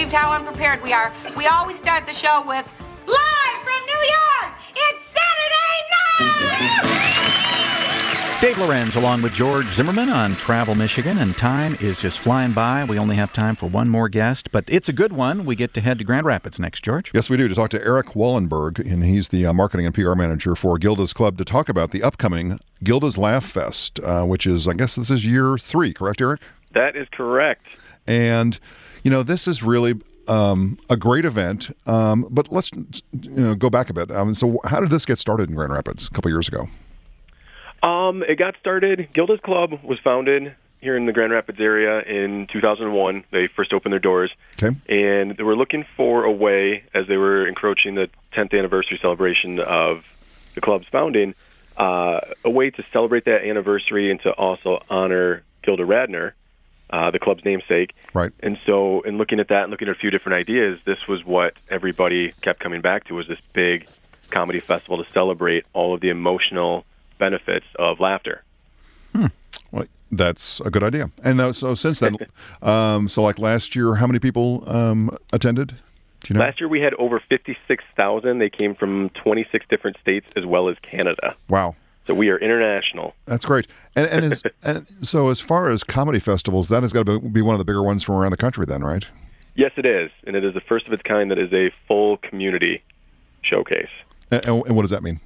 believed how unprepared we are. We always start the show with, live from New York, it's Saturday night! Dave Lorenz along with George Zimmerman on Travel Michigan, and time is just flying by. We only have time for one more guest, but it's a good one. We get to head to Grand Rapids next, George. Yes, we do, to talk to Eric Wallenberg, and he's the marketing and PR manager for Gilda's Club, to talk about the upcoming Gilda's Laughfest, which is, I guess this is year 3, correct, Eric? That is correct. And, this is really a great event, but let's go back a bit. So how did this get started in Grand Rapids a couple years ago? It got started, Gilda's Club was founded here in the Grand Rapids area in 2001. They first opened their doors. Okay. And they were looking for a way, as they were encroaching the 10th anniversary celebration of the club's founding, a way to celebrate that anniversary and to also honor Gilda Radner, the club's namesake. Right. And so in looking at that and looking at a few different ideas, this was what everybody kept coming back to, was this big comedy festival to celebrate all of the emotional benefits of laughter. Well, that's a good idea. And so since then, so like last year, how many people attended? Do you know? Last year we had over 56,000. They came from 26 different states as well as Canada. Wow. So we are international. That's great. And so as far as comedy festivals, that has got to be one of the bigger ones from around the country then, right? Yes, it is. And it is the first of its kind that is a full community showcase. And what does that mean?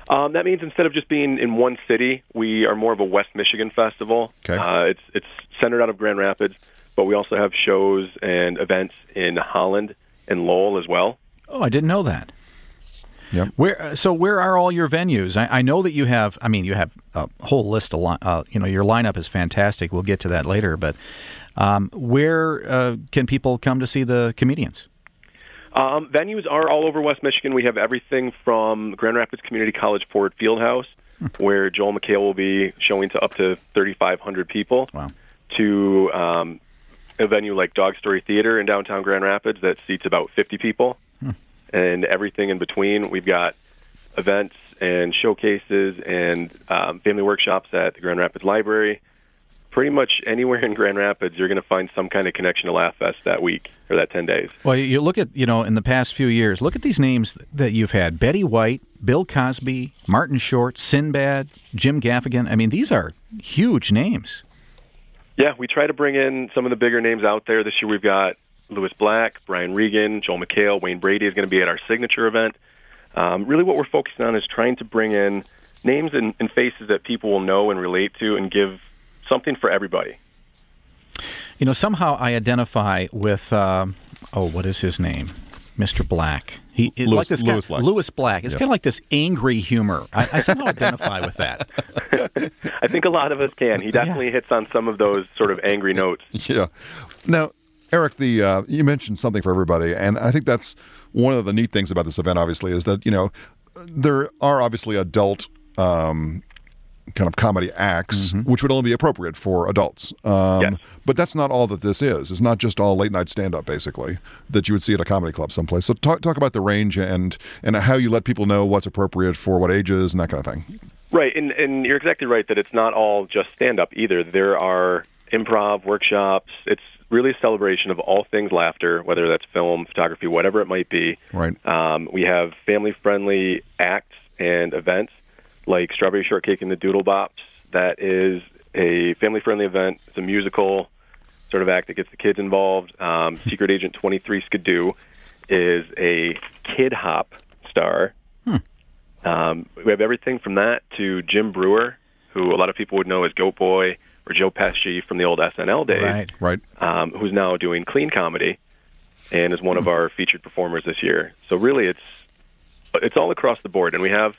That means instead of just being in one city, we are more of a West Michigan festival. Okay. It's centered out of Grand Rapids, but we also have shows and events in Holland and Lowell as well. Oh, I didn't know that. Yep. Where are all your venues? I know that you have a whole list of your lineup is fantastic. We'll get to that later, but where can people come to see the comedians? Venues are all over West Michigan. We have everything from Grand Rapids Community College Ford Fieldhouse, where Joel McHale will be showing to up to 3,500 people, wow, to a venue like Dog Story Theater in downtown Grand Rapids that seats about 50 people, and everything in between. We've got events and showcases and family workshops at the Grand Rapids Library. Pretty much anywhere in Grand Rapids, you're going to find some kind of connection to Laughfest that week or that 10 days. Well, you look at, in the past few years, look at these names that you've had. Betty White, Bill Cosby, Martin Short, Sinbad, Jim Gaffigan. I mean, these are huge names. Yeah, we try to bring in some of the bigger names out there. This year we've got Louis Black, Brian Regan, Joel McHale, Wayne Brady is going to be at our signature event. Really what we're focusing on is trying to bring in names and faces that people will know and relate to and give something for everybody. Somehow I identify with, what is his name? Mr. Black. Louis Black. Louis Black. It's kind of like this angry humor. I somehow identify with that. I think a lot of us can. He definitely hits on some of those sort of angry notes. Yeah. Now, Eric, you mentioned something for everybody, and I think that's one of the neat things about this event, obviously, is that, there are obviously adult kind of comedy acts, which would only be appropriate for adults. Yes. But that's not all that this is. It's not just all late-night stand-up, basically, that you would see at a comedy club someplace. So talk about the range and how you let people know what's appropriate for what ages and that kind of thing. Right, and you're exactly right that it's not all just stand-up either. There are improv workshops. It's really a celebration of all things laughter, whether that's film, photography, whatever it might be. Right. We have family-friendly acts and events, like Strawberry Shortcake and the Doodle Bops. That is a family-friendly event. It's a musical sort of act that gets the kids involved. Secret Agent 23 Skidoo is a kid hop star. We have everything from that to Jim Brewer, who a lot of people would know as Goat Boy, or Joe Pesci from the old SNL days, right. Who's now doing clean comedy and is one of our featured performers this year. So really it's all across the board, and we have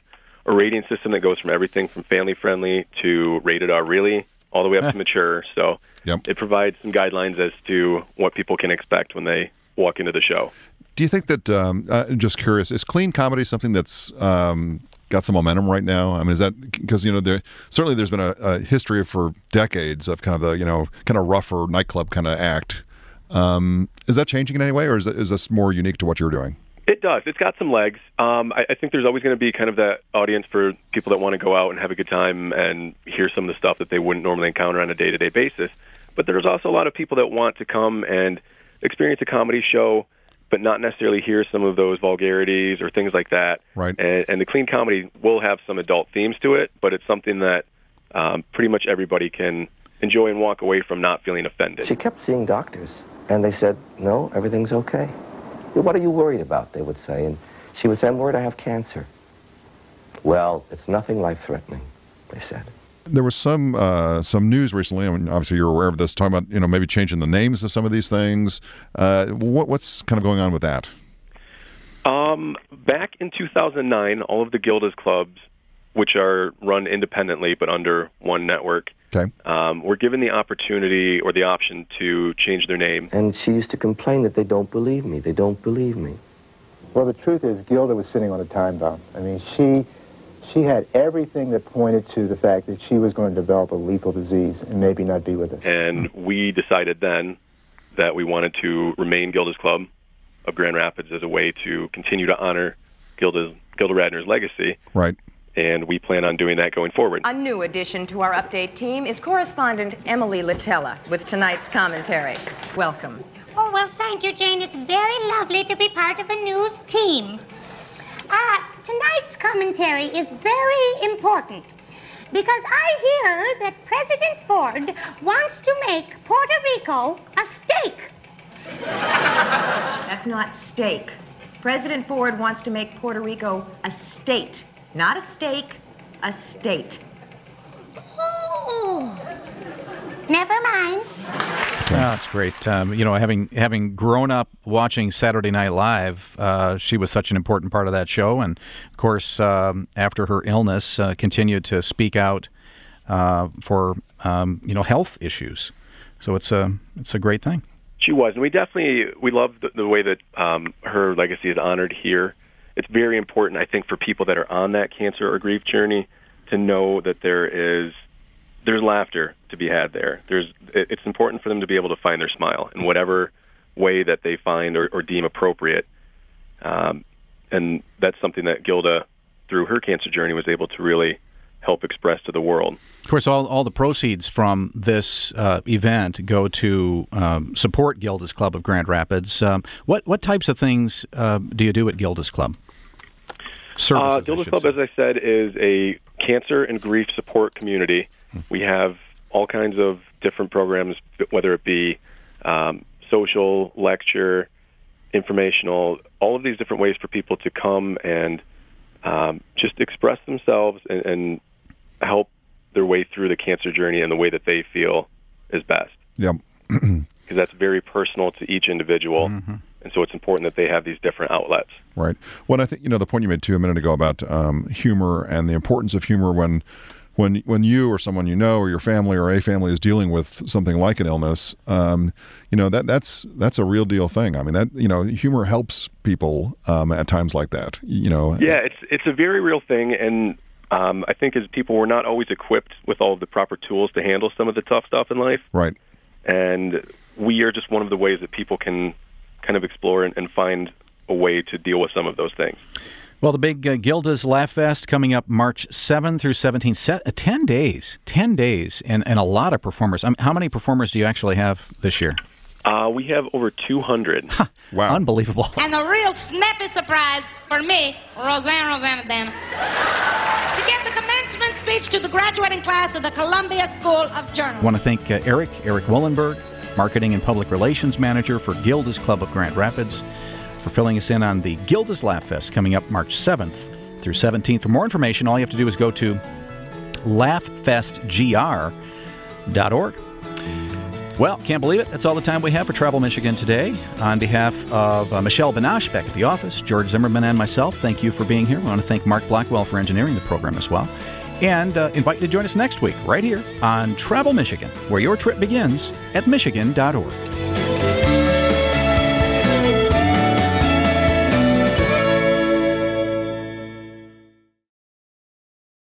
a rating system that goes from everything from family-friendly to rated R, really, all the way up to mature. So It provides some guidelines as to what people can expect when they walk into the show. Do you think that, just curious, is clean comedy something that's got some momentum right now? I mean, is that because, certainly there's been a history for decades of kind of the, kind of rougher nightclub kind of act. Is that changing in any way, or is this more unique to what you're doing? It does. It's got some legs. I think there's always going to be kind of that audience for people that want to go out and have a good time and hear some of the stuff that they wouldn't normally encounter on a day-to-day basis. But there's also a lot of people that want to come and experience a comedy show, but not necessarily hear some of those vulgarities or things like that. Right. And the clean comedy will have some adult themes to it, but it's something that pretty much everybody can enjoy and walk away from not feeling offended. She kept seeing doctors, and they said, no, everything's okay. What are you worried about, they would say. And she would say, I'm worried I have cancer. Well, it's nothing life-threatening, they said. There was some news recently. I mean, obviously you're aware of this, talking about maybe changing the names of some of these things. What's kind of going on with that? Back in 2009, all of the Gilda's clubs, which are run independently but under one network, okay, were given the opportunity or the option to change their name. And she used to complain that they don't believe me. They don't believe me. Well, the truth is, Gilda was sitting on a time bomb. I mean, she had everything that pointed to the fact that she was going to develop a lethal disease and maybe not be with us. And we decided then that we wanted to remain Gilda's Club of Grand Rapids as a way to continue to honor Gilda Radner's legacy. Right. And we plan on doing that going forward. A new addition to our update team is correspondent Emily Latella with tonight's commentary. Welcome. Oh, well, thank you, Jane. It's very lovely to be part of a news team. Tonight's commentary is very important because I hear that President Ford wants to make Puerto Rico a state. That's not steak. President Ford wants to make Puerto Rico a state. Not a steak, a state. Oh, never mind. That's great. Having grown up watching Saturday Night Live, she was such an important part of that show, and of course, after her illness, continued to speak out for health issues. So it's a great thing. She was, and we love the way that her legacy is honored here. It's very important, I think, for people that are on that cancer or grief journey to know that there's laughter to be had there. It's important for them to be able to find their smile in whatever way that they find or deem appropriate. And that's something that Gilda, through her cancer journey, was able to really help express to the world. Of course, all the proceeds from this event go to support Gilda's Club of Grand Rapids. What types of things do you do at Gilda's Club? Services, Gilda's Club, as I said, is a cancer and grief support community. We have all kinds of different programs, whether it be social, lecture, informational, all of these different ways for people to come and just express themselves and help their way through the cancer journey in the way that they feel is best. Yep. Because that's very personal to each individual. Mm-hmm. And so it's important that they have these different outlets. Right. Well, I think, the point you made, too, a minute ago about humor and the importance of humor when you or someone or your family or a family is dealing with something like an illness, that's a real deal thing. I mean, humor helps people at times like that, Yeah, it's a very real thing, and I think as people, we're not always equipped with all of the proper tools to handle some of the tough stuff in life. Right. And we are just one of the ways that people can kind of explore and find a way to deal with some of those things. Well, the big Gilda's Laughfest coming up March 7 through 17, 10 days, and a lot of performers. How many performers do you actually have this year? We have over 200. Wow. Unbelievable. And a real snappy surprise for me, Rosanna Dana, to give the commencement speech to the graduating class of the Columbia School of Journalism. I want to thank Eric Willenberg, Marketing and Public Relations Manager for Gilda's Club of Grand Rapids, for filling us in on the Gilda's Laughfest coming up March 7th through 17th. For more information, all you have to do is go to laughfestgr.org. Well, can't believe it. That's all the time we have for Travel Michigan today. On behalf of Michelle Banache back at the office, George Zimmerman, and myself, thank you for being here. We want to thank Mark Blackwell for engineering the program as well. And invite you to join us next week right here on Travel Michigan, where your trip begins at michigan.org.